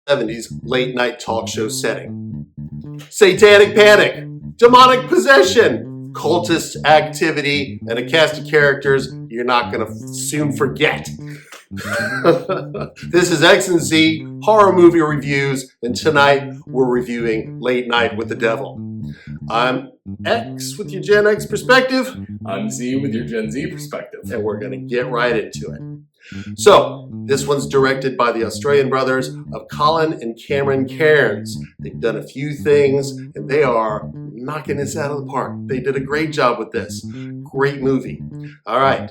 70s late night talk show setting. Satanic panic, demonic possession, cultist activity, and a cast of characters you're not going to soon forget. This is XANDZ Horror Movie Reviews, and tonight we're reviewing Late Night with the Devil. I'm X with your Gen X perspective. I'm Z with your Gen Z perspective. And we're going to get right into it. So, this one's directed by the Australian brothers of Colin and Cameron Cairns. They've done a few things, and they are knocking this out of the park. They did a great job with this. Great movie. All right.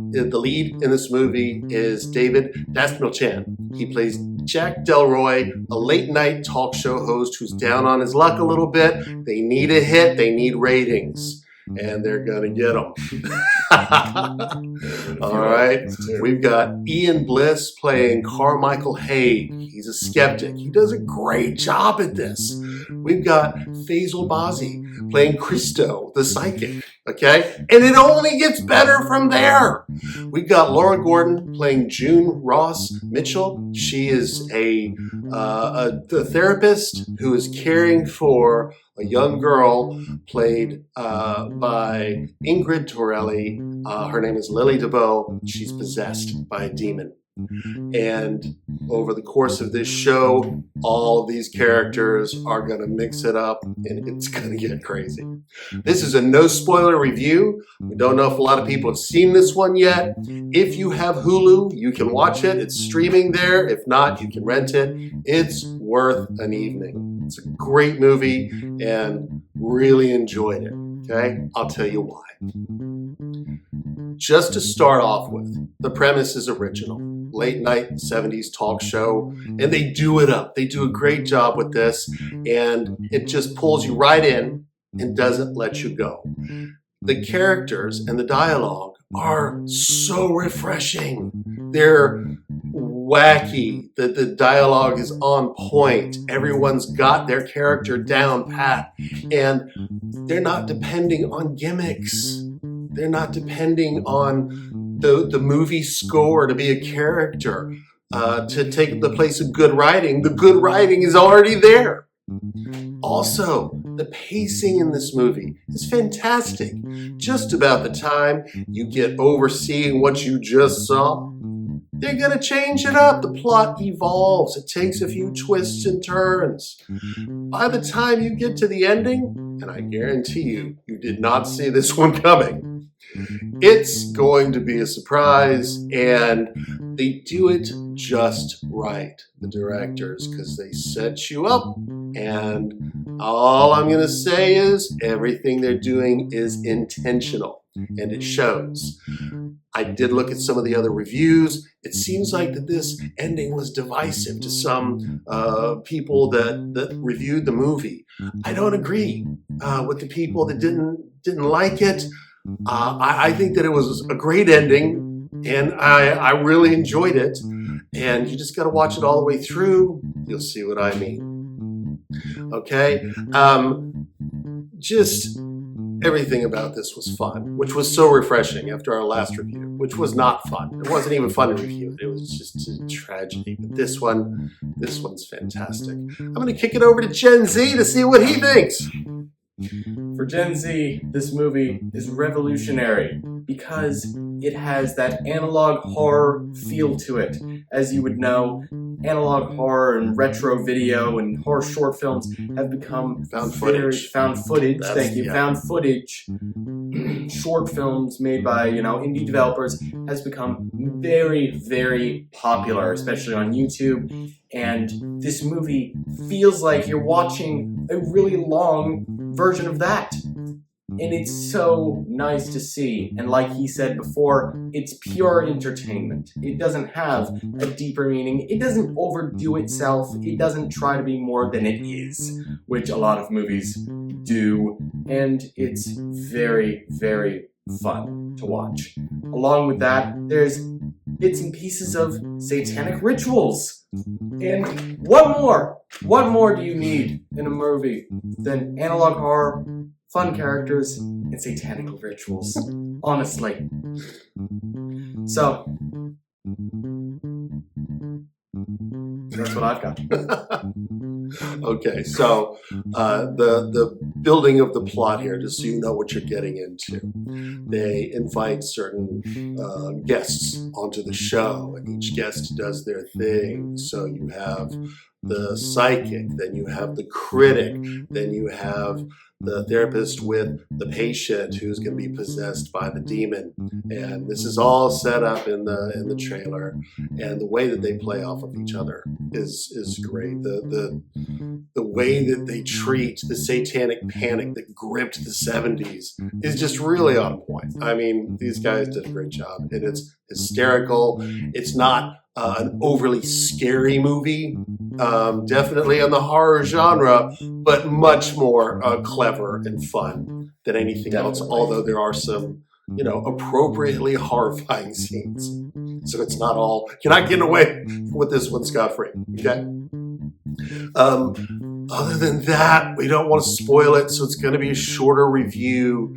The lead in this movie is David Dastmalchian. He plays Jack Delroy, a late-night talk show host who's down on his luck a little bit. They need a hit. They need ratings. And they're going to get them. All right. We've got Ian Bliss playing Carmichael Haig. He's a skeptic. He does a great job at this. We've got Faisal Bazi playing Christo, the psychic. Okay? And it only gets better from there. We've got Laura Gordon playing June Ross Mitchell. She is a therapist who is caring for a young girl played by Ingrid Torelli. Her name is Lily DeBow. She's possessed by a demon. And over the course of this show, all of these characters are going to mix it up, and it's going to get crazy. This is a no spoiler review. We don't know if a lot of people have seen this one yet. If you have Hulu, you can watch it. It's streaming there. If not, you can rent it. It's worth an evening. It's a great movie and really enjoyed it. Okay? I'll tell you why. Just to start off with, the premise is original. Late night 70s talk show, and they do it up. They do a great job with this, and it just pulls you right in and doesn't let you go. The characters and the dialogue are so refreshing. They're wacky. The dialogue is on point. Everyone's got their character down pat, and they're not depending on gimmicks. They're not depending on the movie score to be a character, to take the place of good writing. The good writing is already there. Also, the pacing in this movie is fantastic. Just about the time you get over seeing what you just saw, they're going to change it up. The plot evolves. It takes a few twists and turns. By the time you get to the ending, and I guarantee you, you did not see this one coming, it's going to be a surprise, and they do it just right, the directors, because they set you up, and all I'm going to say is everything they're doing is intentional, and it shows. I did look at some of the other reviews. It seems like that this ending was divisive to some people that reviewed the movie. I don't agree with the people that didn't like it. I think that it was a great ending, and I really enjoyed it. And you just got to watch it all the way through. You'll see what I mean. Okay? Just everything about this was fun, which was so refreshing after our last review, which was not fun. It wasn't even fun to review. It was just a tragedy. But this one's fantastic. I'm going to kick it over to Gen Z to see what he thinks. For Gen Z, this movie is revolutionary because it has that analog horror feel to it. As you would know, analog horror and retro video and horror short films have become found footage. Short films made by, indie developers has become very, very popular, especially on YouTube. And this movie feels like you're watching a really long version of that. And it's so nice to see. And like he said before, it's pure entertainment. It doesn't have a deeper meaning. It doesn't overdo itself. It doesn't try to be more than it is, which a lot of movies do. And it's very, very fun to watch. Along with that, there's bits and pieces of satanic rituals. And what more do you need in a movie than analog horror, fun characters, and satanic rituals? Honestly. So, That's what I've got. Okay, so the building of the plot here, just so you know what you're getting into. They invite certain guests onto the show, and each guest does their thing. So you have the psychic, then you have the critic, then you have the therapist with the patient who's going to be possessed by the demon, and this is all set up in the trailer, and the way that they play off of each other is great. The way that they treat the satanic panic that gripped the 70s is just really on point. I mean, these guys did a great job, and it's hysterical. It's not an overly scary movie, definitely in the horror genre, but much more clever and fun than anything else, although there are some, appropriately horrifying scenes. So it's not all, you're not getting away with this one scot-free, okay? Other than that, we don't want to spoil it, so it's going to be a shorter review.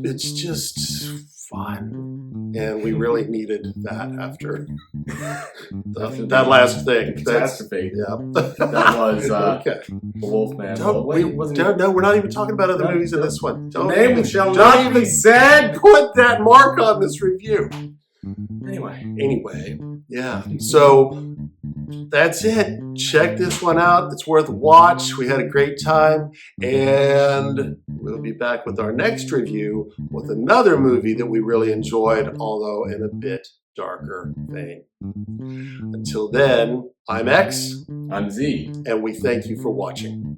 It's just fun, and we really needed that after that last thing. Catastrophe. Yeah. That was okay. The Wolfman. No, we're not even talking about other movies in this one. The name shall not be said. Put that mark on this review. Anyway, yeah. So that's it. Check this one out. It's worth a watch. We had a great time, and we'll be back with our next review with another movie that we really enjoyed, although in a bit darker vein. Until then, I'm X. I'm Z. And we thank you for watching.